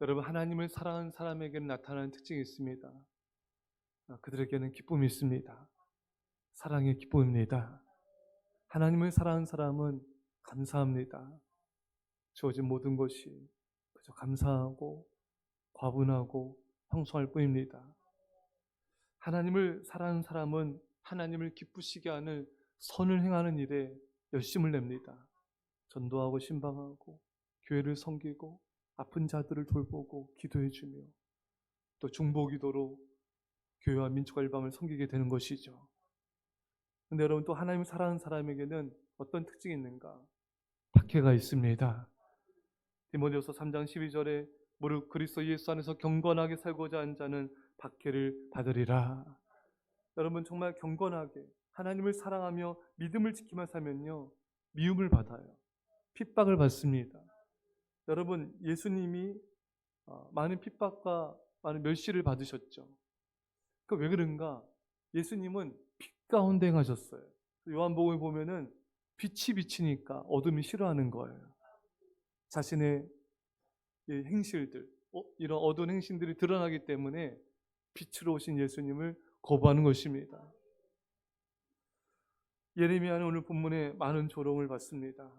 여러분, 하나님을 사랑하는 사람에게는 나타나는 특징이 있습니다. 그들에게는 기쁨이 있습니다. 사랑의 기쁨입니다. 하나님을 사랑하는 사람은 감사합니다. 주어진 모든 것이 그저 감사하고 과분하고 황송할 뿐입니다. 하나님을 사랑하는 사람은 하나님을 기쁘시게 하는 선을 행하는 일에 열심을 냅니다. 전도하고 신방하고 교회를 섬기고 아픈 자들을 돌보고 기도해주며 또 중보기도로 교회와 민족과 일방을 섬기게 되는 것이죠. 근데 여러분, 또 하나님을 사랑하는 사람에게는 어떤 특징이 있는가? 박해가 있습니다. 디모데후서 3장 12절에 무릇 그리스도 예수 안에서 경건하게 살고자 하는 자는 박해를 받으리라. 여러분, 정말 경건하게 하나님을 사랑하며 믿음을 지키며 살면요, 미움을 받아요. 핍박을 받습니다. 여러분, 예수님이 많은 핍박과 많은 멸시를 받으셨죠. 그 왜 그런가? 예수님은 빛 가운데 행하셨어요. 요한복음에 보면은 빛이 비치니까 어둠이 싫어하는 거예요. 자신의 행실들, 이런 어두운 행실들이 드러나기 때문에 빛으로 오신 예수님을 거부하는 것입니다. 예레미야는 오늘 본문에 많은 조롱을 받습니다.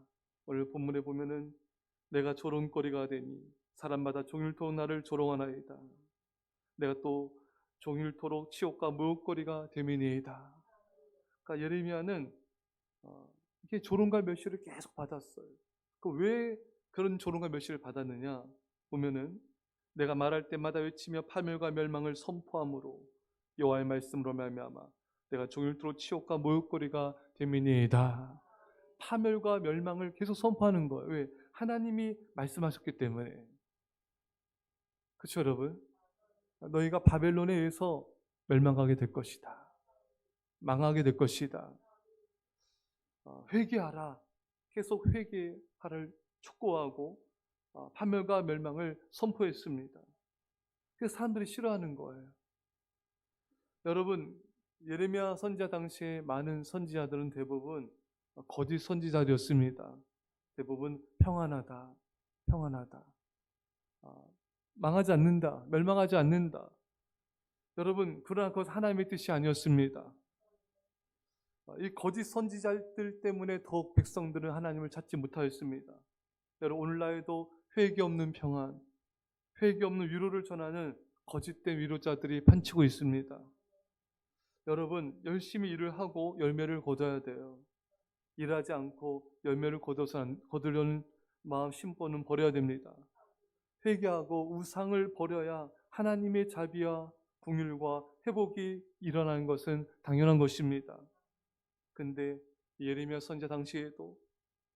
오늘 본문에 보면은 내가 조롱거리가 되니 사람마다 종일토록 나를 조롱하나이다. 내가 또 종일토록 치욕과 모욕거리가 됨이니이다. 그러니까 예레미야는 이게 조롱과 멸시를 계속 받았어요. 왜 그런 조롱과 멸시를 받았느냐 보면은 내가 말할 때마다 외치며 파멸과 멸망을 선포함으로 여호와의 말씀으로 말미암아 내가 종일토록 치욕과 모욕거리가 됨이니이다. 파멸과 멸망을 계속 선포하는 거예요. 왜? 하나님이 말씀하셨기 때문에. 그렇죠, 여러분? 너희가 바벨론에 의해서 멸망하게 될 것이다. 망하게 될 것이다. 회개하라. 계속 회개하를 촉구하고 파멸과 멸망을 선포했습니다. 그래서 사람들이 싫어하는 거예요. 여러분, 예레미야 선지자 당시에 많은 선지자들은 대부분 거짓 선지자들이었습니다. 대부분 평안하다, 평안하다, 망하지 않는다, 멸망하지 않는다. 여러분, 그러나 그것은 하나님의 뜻이 아니었습니다. 이 거짓 선지자들 때문에 더욱 백성들은 하나님을 찾지 못하였습니다. 여러분, 오늘날에도 회개 없는 평안, 회개 없는 위로를 전하는 거짓된 위로자들이 판치고 있습니다. 여러분, 열심히 일을 하고 열매를 거둬야 돼요. 일하지 않고 열매를 거두려는 마음 심보는 버려야 됩니다. 회개하고 우상을 버려야 하나님의 자비와 긍휼과 회복이 일어나는 것은 당연한 것입니다. 근데 예레미야 선지자 당시에도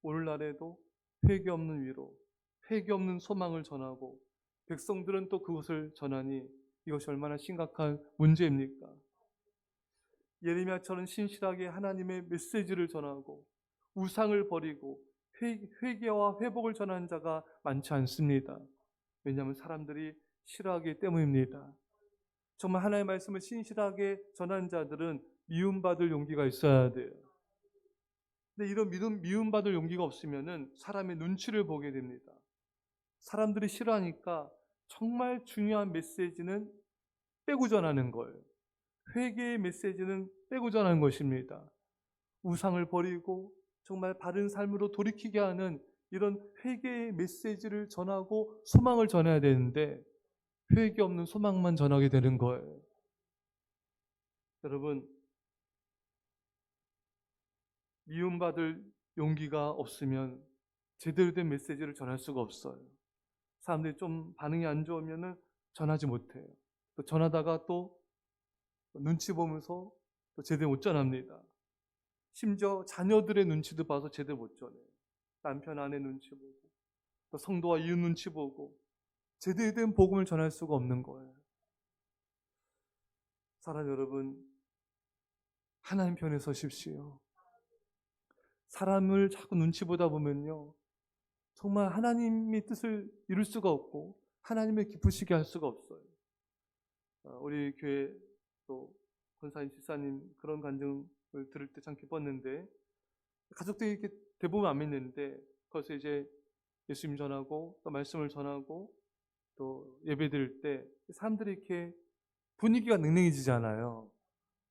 오늘날에도 회개 없는 위로, 회개 없는 소망을 전하고 백성들은 또 그것을 전하니 이것이 얼마나 심각한 문제입니까? 예레미야처럼 신실하게 하나님의 메시지를 전하고 우상을 버리고 회개와 회복을 전하는 자가 많지 않습니다. 왜냐하면 사람들이 싫어하기 때문입니다. 정말 하나님의 말씀을 신실하게 전하는 자들은 미움받을 용기가 있어야 돼요. 근데 이런 미움받을 용기가 없으면은 사람의 눈치를 보게 됩니다. 사람들이 싫어하니까 정말 중요한 메시지는 빼고 전하는 거예요. 회개의 메시지는 빼고 전하는 것입니다. 우상을 버리고 정말 바른 삶으로 돌이키게 하는 이런 회개의 메시지를 전하고 소망을 전해야 되는데 회개 없는 소망만 전하게 되는 거예요. 여러분, 미움받을 용기가 없으면 제대로 된 메시지를 전할 수가 없어요. 사람들이 좀 반응이 안 좋으면 전하지 못해요. 또 전하다가 또 눈치 보면서 또 제대로 못 전합니다. 심지어 자녀들의 눈치도 봐서 제대로 못 전해요. 남편 아내 눈치 보고 또 성도와 이웃 눈치 보고 제대로 된 복음을 전할 수가 없는 거예요. 사랑 여러분, 하나님 편에 서십시오. 사람을 자꾸 눈치 보다 보면요, 정말 하나님의 뜻을 이룰 수가 없고 하나님을 기쁘시게 할 수가 없어요. 우리 교회 또 권사님, 집사님 그런 간증을 들을 때 참 기뻤는데, 가족들이 이렇게 대부분 안 믿는데 거기서 이제 예수님 전하고 또 말씀을 전하고 또 예배드릴 때 사람들이 이렇게 분위기가 냉랭해지잖아요.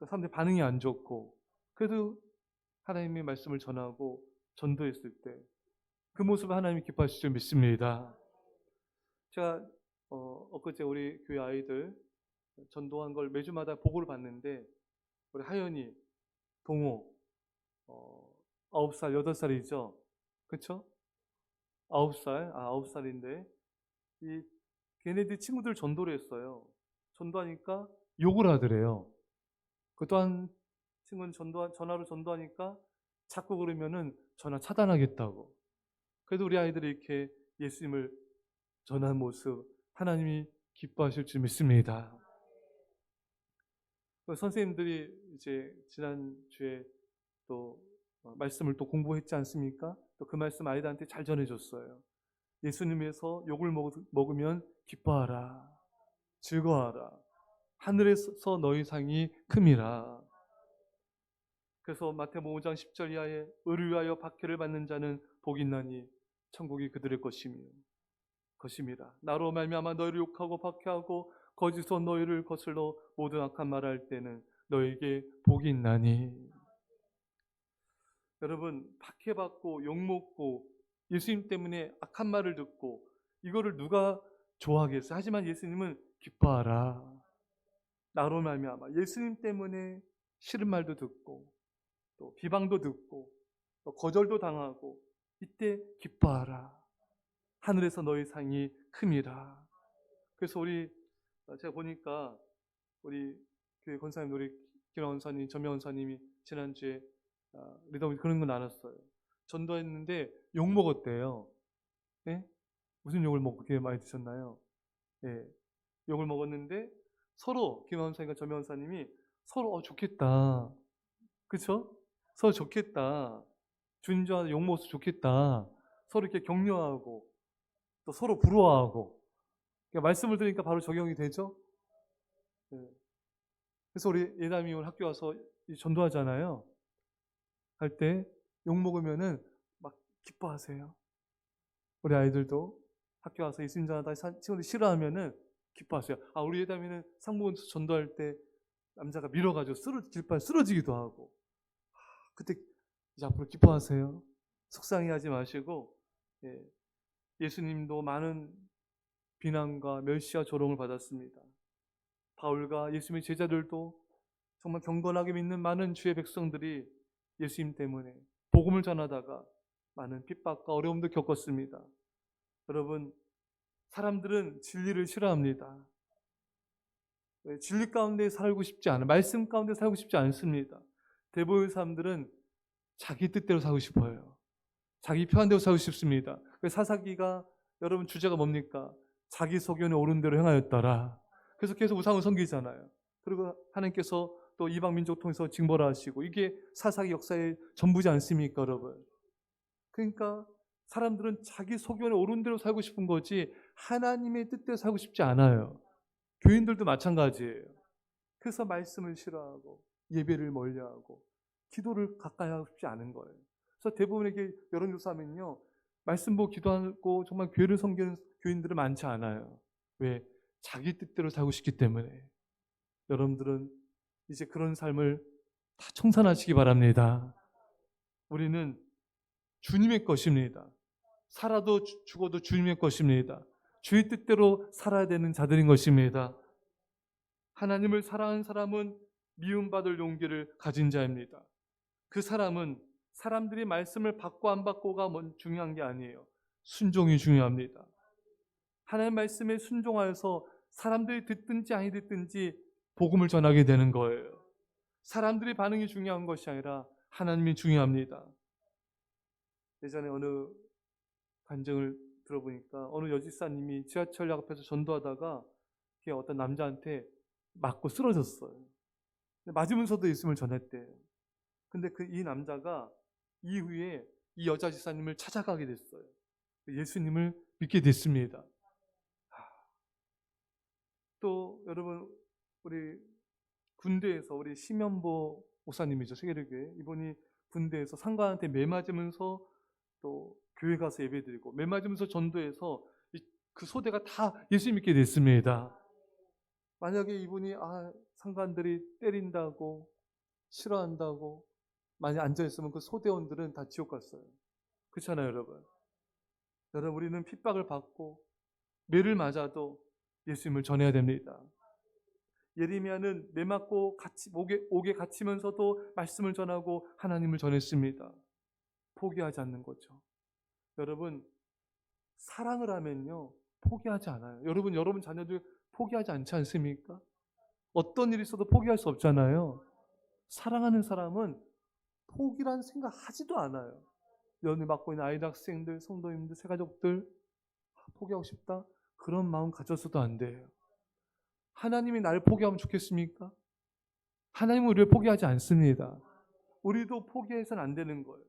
사람들이 반응이 안 좋고, 그래도 하나님의 말씀을 전하고 전도했을 때 그 모습을 하나님이 기뻐하실 줄 믿습니다. 제가 엊그제 우리 교회 아이들 전도한 걸 매주마다 보고를 받는데, 우리 하연이, 동호 9살, 8살이죠. 그쵸? 9살, 9살인데 이 걔네들 친구들 전도를 했어요. 전도하니까 욕을 하더래요. 그 또한 친구는 전화로 전도하니까 자꾸 그러면은 전화 차단하겠다고. 그래도 우리 아이들이 이렇게 예수님을 전한 모습 하나님이 기뻐하실 줄 믿습니다. 선생님들이 이제 지난주에 또 말씀을 또 공부했지 않습니까? 또 그 말씀 아이들한테 잘 전해줬어요. 예수님에서 욕을 먹으면 기뻐하라, 즐거워하라. 하늘에서 너희 상이 큼이라. 그래서 마태복음 5장 10절 이하에 의를 위하여 박해를 받는 자는 복이 있나니 천국이 그들의 것임이라. 나로 말미암아 너희를 욕하고 박해하고 거짓으로 너희를 거슬러 모든 악한 말을 할 때는 너에게 복이 있나니. 여러분, 박해받고 욕먹고 예수님 때문에 악한 말을 듣고 이거를 누가 좋아하겠어요? 하지만 예수님은 기뻐하라. 나로 말미암아 예수님 때문에 싫은 말도 듣고 또 비방도 듣고 또 거절도 당하고 이때 기뻐하라. 하늘에서 너희 상이 큼이라. 그래서 제가 보니까 우리 교회 권사님, 우리 김원 원사님, 전명 원사님이 지난주에 리더분 그런 거 나눴어요. 전도했는데 욕 먹었대요. 예? 무슨 욕을 먹고 그렇게 많이 드셨나요? 예. 욕을 먹었는데 서로 김원 원사님과 전명 원사님이 서로 좋겠다. 그쵸? 서로 좋겠다. 주님 좋아하는 욕 먹어서 좋겠다. 서로 이렇게 격려하고 또 서로 부러워하고. 그러니까 말씀을 들으니까 바로 적용이 되죠? 예. 그래서 우리 예담이 오늘 학교 와서 전도하잖아요. 할 때 욕 먹으면은 막 기뻐하세요. 우리 아이들도 학교 와서 예수님 전하다 친구들이 싫어하면은 기뻐하세요. 우리 예담이는 상복원에서 전도할 때 남자가 밀어가지고 길바에 쓰러지기도 하고. 그때 이제 앞으로 기뻐하세요. 속상해하지 마시고, 예수님도 많은 비난과 멸시와 조롱을 받았습니다. 바울과 예수님의 제자들도 정말 경건하게 믿는 많은 주의 백성들이 예수님 때문에 복음을 전하다가 많은 핍박과 어려움도 겪었습니다. 여러분, 사람들은 진리를 싫어합니다. 진리 가운데 살고 싶지 않아요. 말씀 가운데 살고 싶지 않습니다. 대부분의 사람들은 자기 뜻대로 살고 싶어요. 자기 편한 대로 살고 싶습니다. 사사기가 여러분 주제가 뭡니까? 자기 소견에 옳은 대로 행하였더라. 그래서 계속 우상을 섬기잖아요. 그리고 하나님께서 또 이방 민족 통해서 징벌을 하시고, 이게 사사기 역사의 전부지 않습니까, 여러분? 그러니까 사람들은 자기 소견에 옳은 대로 살고 싶은 거지 하나님의 뜻대로 살고 싶지 않아요. 교인들도 마찬가지예요. 그래서 말씀을 싫어하고 예배를 멀리하고 기도를 가까이 하고 싶지 않은 거예요. 그래서 대부분에게 여론조사하면요, 말씀 보고 기도하고 정말 교회를 섬기는 교인들은 많지 않아요. 왜? 자기 뜻대로 살고 싶기 때문에. 여러분들은 이제 그런 삶을 다 청산하시기 바랍니다. 우리는 주님의 것입니다. 살아도 죽어도 주님의 것입니다. 주의 뜻대로 살아야 되는 자들인 것입니다. 하나님을 사랑하는 사람은 미움받을 용기를 가진 자입니다. 그 사람은 사람들이 말씀을 받고 안 받고가 중요한 게 아니에요. 순종이 중요합니다. 하나님의 말씀에 순종하여서 사람들이 듣든지 아니 듣든지 복음을 전하게 되는 거예요. 사람들의 반응이 중요한 것이 아니라 하나님이 중요합니다. 예전에 어느 간증을 들어보니까 어느 여집사님이 지하철역 앞에서 전도하다가 어떤 남자한테 맞고 쓰러졌어요. 맞으면서도 예수님을 전했대요. 근데 이 남자가 이후에 이 여자 집사님을 찾아가게 됐어요. 예수님을 믿게 됐습니다. 또 여러분, 우리 군대에서 우리 심연보 목사님이죠, 세계교회. 이분이 군대에서 상관한테 매 맞으면서 또 교회 가서 예배드리고 매 맞으면서 전도해서 그 소대가 다 예수 믿게 됐습니다. 만약에 이분이 상관들이 때린다고 싫어한다고 많이 앉아있으면 그 소대원들은 다 지옥 갔어요. 그렇잖아요, 여러분. 여러분, 우리는 핍박을 받고 매를 맞아도 예수님을 전해야 됩니다. 예레미야는 매 맞고 옥에 갇히면서도 말씀을 전하고 하나님을 전했습니다. 포기하지 않는 거죠. 여러분, 사랑을 하면요 포기하지 않아요. 여러분 자녀들 포기하지 않지 않습니까? 어떤 일이 있어도 포기할 수 없잖아요. 사랑하는 사람은 포기란 생각 하지도 않아요. 연애 맡고 있는 아이들, 학생들, 성도님들, 새가족들 포기하고 싶다? 그런 마음 가졌어도 안 돼요. 하나님이 나를 포기하면 좋겠습니까? 하나님은 우리를 포기하지 않습니다. 우리도 포기해서는 안 되는 거예요.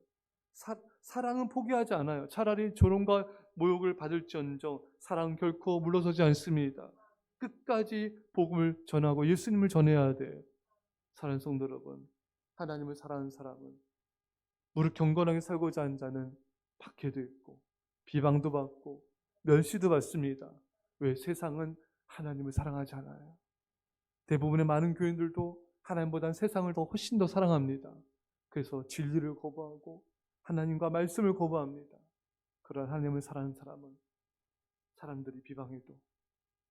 사랑은 포기하지 않아요. 차라리 조롱과 모욕을 받을지언정 사랑은 결코 물러서지 않습니다. 끝까지 복음을 전하고 예수님을 전해야 돼요. 사랑하는 성도 여러분, 하나님을 사랑하는 사람은 무릇 경건하게 살고자 하는 자는 박해도 있고 비방도 받고 멸시도 받습니다. 왜? 세상은 하나님을 사랑하지 않아요. 대부분의 많은 교인들도 하나님보다는 세상을 훨씬 더 사랑합니다. 그래서 진리를 거부하고 하나님과 말씀을 거부합니다. 그러나 하나님을 사랑하는 사람은 사람들이 비방해도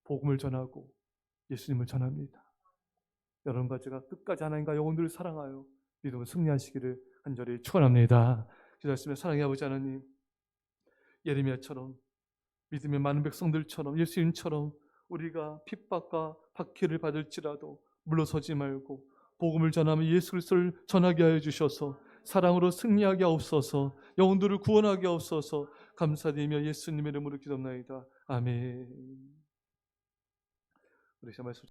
복음을 전하고 예수님을 전합니다. 여러분과 제가 끝까지 하나님과 영혼들을 사랑하여 믿음을 승리하시기를 간절히 축원합니다. 기도하시며 사랑의 아버지 하나님, 예레미야처럼 믿음의 많은 백성들처럼 예수님처럼 우리가 핍박과 박해를 받을지라도 물러서지 말고 복음을 전하며 예수 그리스도를 전하게 하여 주셔서 사랑으로 승리하게 하옵소서. 영혼들을 구원하게 하옵소서. 감사드리며 예수님의 이름으로 기도합나이다. 아멘. 우리 말씀